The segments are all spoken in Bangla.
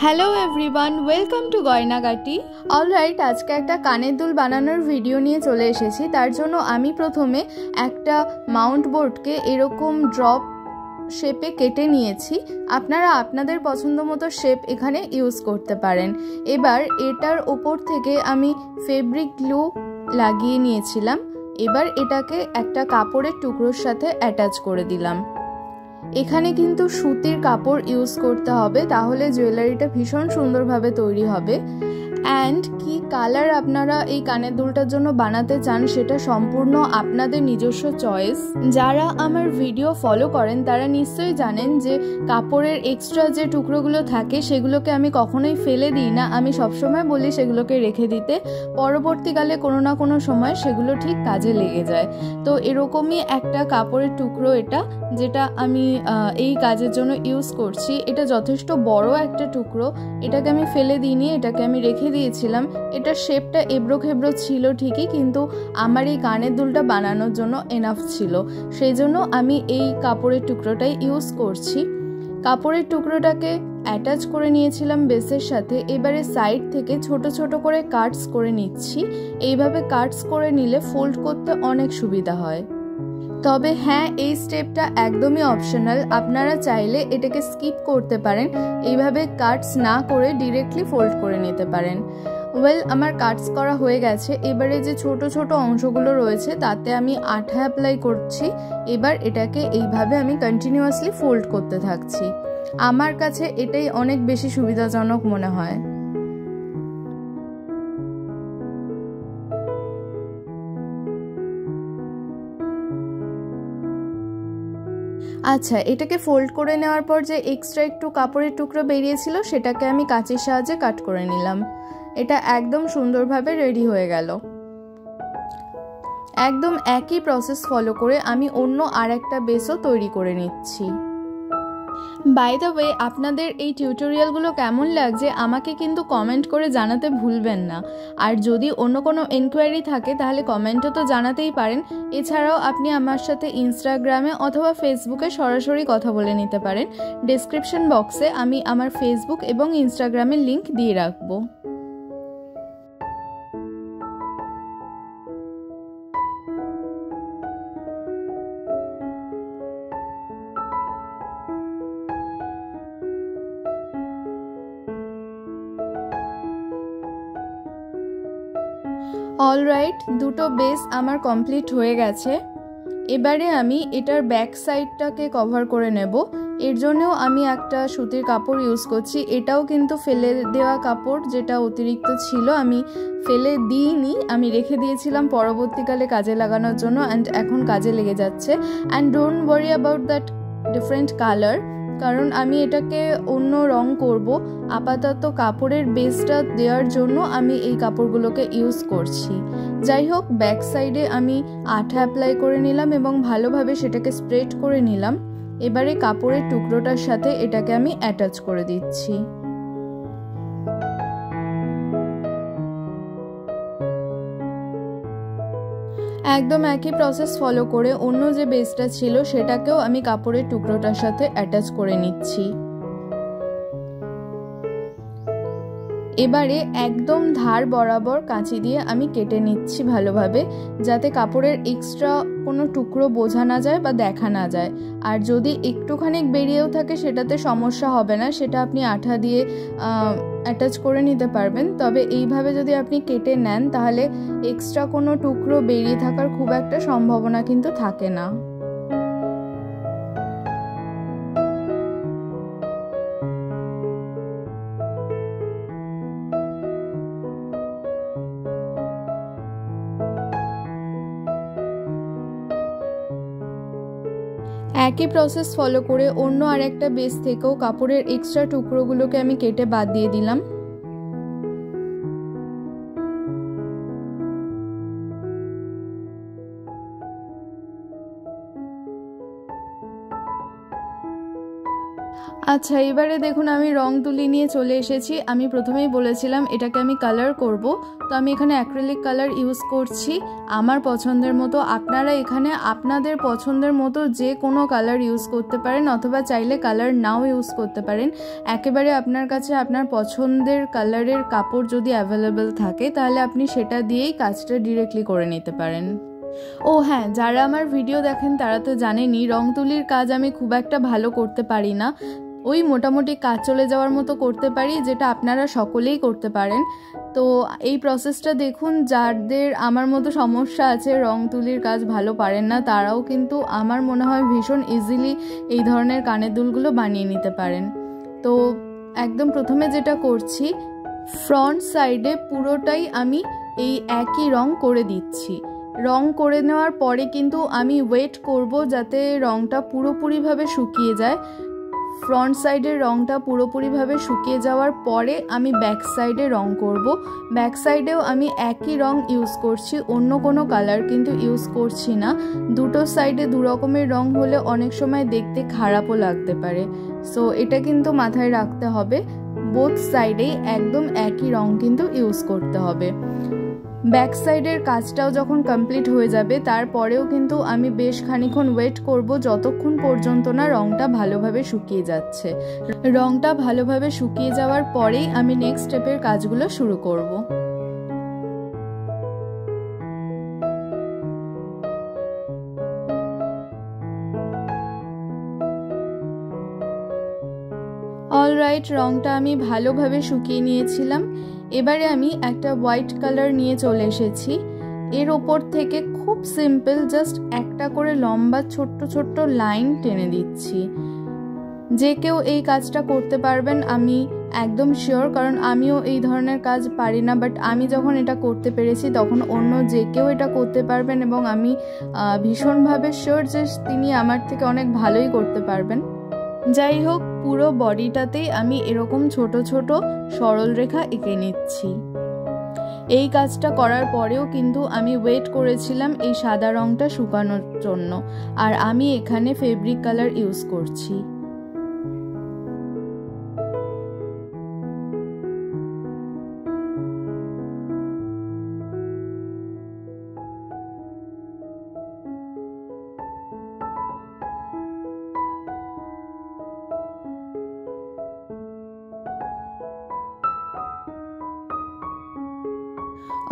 Hello everyone, welcome to Goynagati. Alright, আজকে একটা কানের দুল বানানোর ভিডিও নিয়ে চলে এসেছি। তার জন্য আমি প্রথমে একটা মাউন্ট বোর্ডকে এরকম ড্রপ শেপে কেটে নিয়েছি। আপনারা আপনাদের পছন্দ মতো শেপ এখানে ইউজ করতে পারেন। এবার এটার ওপর থেকে আমি ফেব্রিক গ্লু লাগিয়ে নিয়েছিলাম। এবার এটাকে একটা কাপড়ের টুকরোর সাথে অ্যাটাচ করে দিলাম। এখানে কিন্তু সুতির কাপড় ইউজ করতে হবে, তাহলে জুয়েলারিটা ভীষণ সুন্দরভাবে তৈরি হবে। অ্যান্ড কি কালার আপনারা এই কানের দুলটার জন্য বানাতে চান সেটা সম্পূর্ণ আপনাদের নিজস্ব চয়েস। যারা আমার ভিডিও ফলো করেন তারা নিশ্চয়ই জানেন যে কাপড়ের এক্সট্রা যে টুকরোগুলো থাকে সেগুলোকে আমি কখনোই ফেলে দিই না। আমি সবসময় বলি সেগুলোকে রেখে দিতে, পরবর্তীকালে কোনো না কোনো সময় সেগুলো ঠিক কাজে লেগে যায়। তো এরকমই একটা কাপড়ের টুকরো এটা, যেটা আমি এই কাজের জন্য ইউজ করছি। এটা যথেষ্ট বড় একটা টুকরো, এটাকে আমি ফেলে দিইনি, এটাকে আমি রেখে দিয়েছিলাম। এটার শেপটা এবড়ো খেবড়ো ছিল ঠিকই, কিন্তু আমার এই কানের দুলটা বানানোর জন্য এনাফ ছিল, সেই জন্য আমি এই কাপড়ের টুকরোটাই ইউজ করছি। কাপড়ের টুকরোটাকে অ্যাটাচ করে নিয়েছিলাম বেসের সাথে। এবারে সাইড থেকে ছোট ছোট করে কাটস করে নিচ্ছি। এইভাবে কাটস করে নিলে ফোল্ড করতে অনেক সুবিধা হয়। তবে হ্যাঁ, এই স্টেপটা একদমই অপশনাল, আপনারা চাইলে এটাকে স্কিপ করতে পারেন, এইভাবে কাটস না করে ডিরেক্টলি ফোল্ড করে নিতে পারেন। আমার কাটস করা হয়ে গেছে। এবারে যে ছোট ছোট অংশগুলো রয়েছে তাতে আমি আঠা অ্যাপ্লাই করছি। এবার এটাকে এইভাবে আমি কন্টিনিউয়াসলি ফোল্ড করতে থাকছি। আমার কাছে এটাই অনেক বেশি সুবিধাজনক মনে হয়। আচ্ছা, এটাকে ফোল্ড করে নেওয়ার পর যে এক্সট্রা একটু কাপড়ের টুকরো বেরিয়েছিল সেটাকে আমি কাঁচির সাহায্যে কাট করে নিলাম। এটা একদম সুন্দরভাবে রেডি হয়ে গেল। একদম একই প্রসেস ফলো করে আমি অন্য আরেকটা বেসও তৈরি করে নিচ্ছি। বাই দ্য ওয়ে, আপনাদের এই টিউটোরিয়ালগুলো কেমন লাগছে আমাকে কিন্তু কমেন্ট করে জানাতে ভুলবেন না। আর যদি অন্য কোনো এনকোয়ারি থাকে তাহলে কমেন্টও তো জানাতেই পারেন। এছাড়াও আপনি আমার সাথে ইনস্টাগ্রামে অথবা ফেসবুকে সরাসরি কথা বলে নিতে পারেন। ডেসক্রিপশন বক্সে আমি আমার ফেসবুক এবং ইনস্টাগ্রামের লিংক দিয়ে রাখবো। অলরাইট, দুটো বেস আমার কমপ্লিট হয়ে গেছে। এবারে আমি এটার ব্যাক সাইডটাকে কভার করে নেব। এর জন্যও আমি একটা সুতির কাপড় ইউজ করছি। এটাও কিন্তু ফেলে দেওয়া কাপড়, যেটা অতিরিক্ত ছিল আমি ফেলে দিইনি, আমি রেখে দিয়েছিলাম পরবর্তীকালে কাজে লাগানোর জন্য। অ্যান্ড এখন কাজে লেগে যাচ্ছে। And don't worry about that different colour, কারণ আমি এটাকে অন্য রং করব। আপাতত কাপড়ের বেসটা দেওয়ার জন্য আমি এই কাপড়গুলোকে ইউজ করছি। যাই হোক, ব্যাক সাইডে আমি আঠা অ্যাপ্লাই করে নিলাম এবং ভালোভাবে সেটাকে স্প্রেড করে নিলাম। এবারে কাপড়ের টুকরোটার সাথে এটাকে আমি অ্যাটাচ করে দিচ্ছি। একদম একই প্রসেস ফলো করে অন্য যে বেসটা ছিল সেটাকেও আমি কাপড়ের টুকরোটার সাথে অ্যাটাচ করে নিচ্ছি। এবারে একদম ধার বরাবর কাঁচি দিয়ে আমি কেটে নিচ্ছি ভালোভাবে, যাতে কাপড়ের এক্সট্রা কোনো টুকরো বোঝা না যায় বা দেখা না যায়। আর যদি একটুখানি বেরিয়েও থাকে সেটাতে সমস্যা হবে না, সেটা আপনি আঠা দিয়ে অ্যাটাচ করে নিতে পারবেন। তবে এইভাবে যদি আপনি কেটে নেন তাহলে এক্সট্রা কোনো টুকরো বেরিয়ে থাকার খুব একটা সম্ভাবনা কিন্তু থাকে না। একই প্রসেস ফলো করে অন্য আরেকটা বেস থেকেও কাপড়ের এক্সট্রা টুকরোগুলোকে আমি কেটে বাদ দিয়ে দিলাম। আচ্ছা, এবারে দেখুন আমি রং তুলি নিয়ে চলে এসেছি। আমি প্রথমেই বলেছিলাম এটাকে আমি কালার করব, তো আমি এখানে অ্যাক্রিলিক কালার ইউজ করছি আমার পছন্দের মতো। আপনারা এখানে আপনাদের পছন্দের মতো যে কোনো কালার ইউজ করতে পারেন, অথবা চাইলে কালার নাও ইউজ করতে পারেন। একেবারে আপনার কাছে আপনার পছন্দের কালারের কাপড় যদি অ্যাভেলেবেল থাকে তাহলে আপনি সেটা দিয়েই কাজটা ডিরেক্টলি করে নিতে পারেন। ও হ্যাঁ, যারা আমার ভিডিও দেখেন তারা তো জানেনই রং তুলির কাজ আমি খুব একটা ভালো করতে পারি না। ওই মোটামুটি কাজ চলে যাওয়ার মতো করতে পারি, যেটা আপনারা সকলেই করতে পারেন। তো এই প্রসেসটা দেখুন, যাদের আমার মতো সমস্যা আছে, রং তুলির কাজ ভালো পারেন না, তারাও কিন্তু আমার মনে হয় ভীষণ ইজিলি এই ধরনের কানের দুলগুলো বানিয়ে নিতে পারেন। তো একদম প্রথমে যেটা করছি, ফ্রন্ট সাইডে পুরোটাই আমি এই একই রং করে দিচ্ছি। রং করে নেওয়ার পরে কিন্তু আমি ওয়েট করব যাতে রংটা পুরোপুরিভাবে শুকিয়ে যায়। ফ্রন্ট সাইডের রংটা পুরোপুরিভাবে শুকিয়ে যাওয়ার পরে আমি ব্যাক সাইডে রং করব। ব্যাক সাইডেও আমি একই রং ইউজ করছি, অন্য কোনো কালার কিন্তু ইউজ করছি না। দুটো সাইডে দু রকমের রং হলে অনেক সময় দেখতে খারাপও লাগতে পারে, সো এটা কিন্তু মাথায় রাখতে হবে। বোথ সাইডেই একদম একই রং কিন্তু ইউজ করতে হবে। ব্যাক সাইডের কাজটাও যখন কমপ্লিট হয়ে যাবে তারপরেও কিন্তু আমি বেশ খানিক্ষণ ওয়েট করব, যতক্ষণ পর্যন্ত না রংটা ভালোভাবে শুকিয়ে যাচ্ছে। রংটা ভালোভাবে শুকিয়ে যাওয়ার পরেই আমি নেক্সট স্টেপের কাজগুলো শুরু করব। অলরাইট, রংটা আমি ভালোভাবে শুকিয়ে নিয়েছিলাম। এবারে আমি একটা হোয়াইট কালার নিয়ে চলে এসেছি। এর ওপর থেকে খুব সিম্পল জাস্ট একটা করে লম্বা ছোট্ট ছোট্ট লাইন টেনে দিচ্ছি। যে কেউ এই কাজটা করতে পারবেন আমি একদম শিওর, কারণ আমিও এই ধরনের কাজ পারি না, বাট আমি যখন এটা করতে পেরেছি তখন অন্য যে কেউ এটা করতে পারবেন, এবং আমি ভীষণভাবে শিওর যে তিনি আমার থেকে অনেক ভালোই করতে পারবেন। যাই হোক, পুরো বডিটাতেই আমি এরকম ছোট ছোট সরল রেখা এঁকে নিচ্ছি। এই কাজটা করার পরেও কিন্তু আমি ওয়েট করেছিলাম এই সাদা রংটা শুকানোর জন্য, আর আমি এখানে ফেব্রিক কালার ইউজ করছি।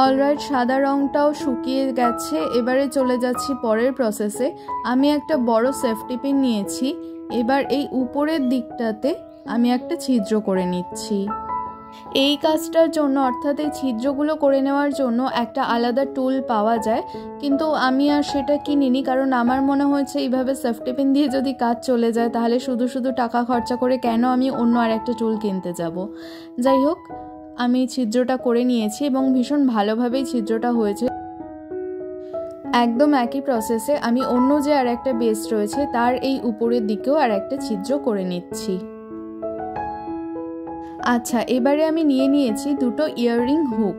অলরাইট, সাদা রংটাও শুকিয়ে গেছে। এবারে চলে যাচ্ছি পরের প্রসেসে। আমি একটা বড় সেফটি পিন নিয়েছি। এবার এই উপরের দিকটাতে আমি একটা ছিদ্র করে নিচ্ছি। এই কাজটার জন্য, অর্থাৎ এই ছিদ্রগুলো করে নেওয়ার জন্য একটা আলাদা টুল পাওয়া যায়, কিন্তু আমি আর সেটা কিনিনি, কারণ আমার মনে হয়েছে এইভাবে সেফটি পিন দিয়ে যদি কাজ চলে যায় তাহলে শুধু শুধু টাকা খরচা করে কেন আমি অন্য আর একটা টুল কিনতে যাব। যাই হোক, আমি ছিদ্রটা করে নিয়েছি এবং ভীষণ ভালোভাবেই ছিদ্রটা হয়েছে। একদম একই প্রসেসে আমি অন্য যে আর একটা বেস রয়েছে তার এই উপরের দিকেও আর একটা ছিদ্র করে নিচ্ছি। আচ্ছা, এবারে আমি নিয়ে নিয়েছি দুটো ইয়াররিং হুক।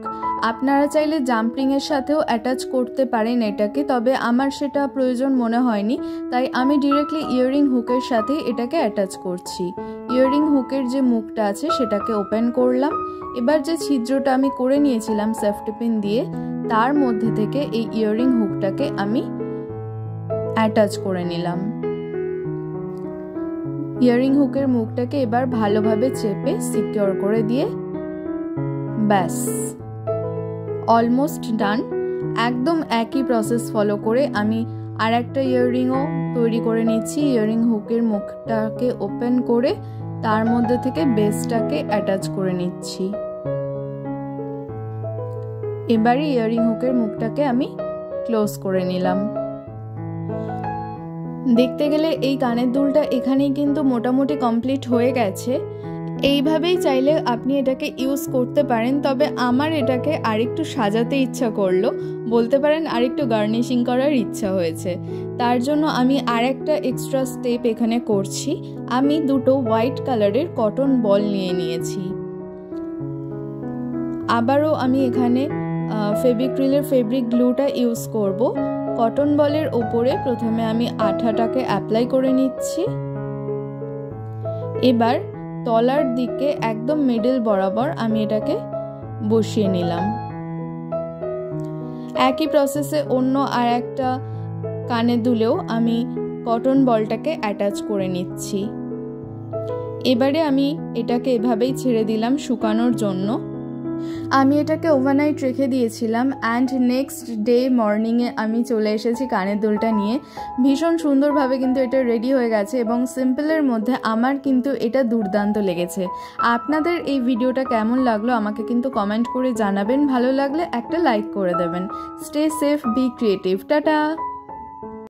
আপনারা চাইলে জাম্পরিংয়ের সাথেও অ্যাটাচ করতে পারেন এটাকে, তবে আমার সেটা প্রয়োজন মনে হয়নি, তাই আমি ডিরেক্টলি ইয়াররিং হুকের সাথে এটাকে অ্যাটাচ করছি। ইয়াররিং হুকের যে মুখটা আছে সেটাকে ওপেন করলাম। এবার যে ছিদ্রটা আমি করে নিয়েছিলাম সেফটি পিন দিয়ে, তার মধ্যে থেকে এই ইয়াররিং হুকটাকে আমি অ্যাটাচ করে নিলাম। ইয়াররিং হুকের মুখটাকে এবার ভালোভাবে চেপে সিকিউর করে দিয়ে ব্যাস, অলমোস্ট ডান। একদম একই প্রসেস ফলো করে আমি আর একটা ইয়াররিংও তৈরি করে নিচ্ছি। ইয়াররিং হুকের মুখটাকে ওপেন করে তার মধ্যে থেকে বেসটাকে অ্যাটাচ করে নিচ্ছি। এবারে ইয়াররিং হুকের মুখটাকে আমি ক্লোজ করে নিলাম। দেখতে গেলে এই কানের দুলটা এখানেই কিন্তু মোটামুটি কমপ্লিট হয়ে গেছে। এইভাবেই চাইলে আপনি এটাকে ইউজ করতে পারেন, তবে আমার এটাকে আরেকটু সাজাতে ইচ্ছা করলো, বলতে পারেন আরেকটু গার্নিশিং করার ইচ্ছা হয়েছে। তার জন্য আমি আর একটা এক্সট্রা স্টেপ এখানে করছি। আমি দুটো হোয়াইট কালারের কটন বল নিয়ে নিয়েছি। আবারও আমি এখানে ফেভিক্রিলের ফেব্রিক গ্লুটা ইউজ করব। কটন বলের ওপরে প্রথমে আমি আঠাটাকে অ্যাপ্লাই করে নিচ্ছি। এবার তলার দিকে একদম মিডল বরাবর আমি এটাকে বসিয়ে নিলাম। একই প্রসেসে অন্য আর একটা কানের দুলেও আমি কটন বলটাকে অ্যাটাচ করে নিচ্ছি। এবারে আমি এটাকে এভাবেই ছেড়ে দিলাম শুকানোর জন্য। আমি এটাকে ওভারনাইট রেখে দিয়েছিলাম অ্যান্ড নেক্সট ডে মর্নিংয়ে আমি চলে এসেছি কানের দুলটা নিয়ে। ভীষণ সুন্দরভাবে কিন্তু এটা রেডি হয়ে গেছে এবং সিম্পলের মধ্যে আমার কিন্তু এটা দুর্দান্ত লেগেছে। আপনাদের এই ভিডিওটা কেমন লাগলো আমাকে কিন্তু কমেন্ট করে জানাবেন। ভালো লাগলে একটা লাইক করে দেবেন। Stay safe, be creative. Tata.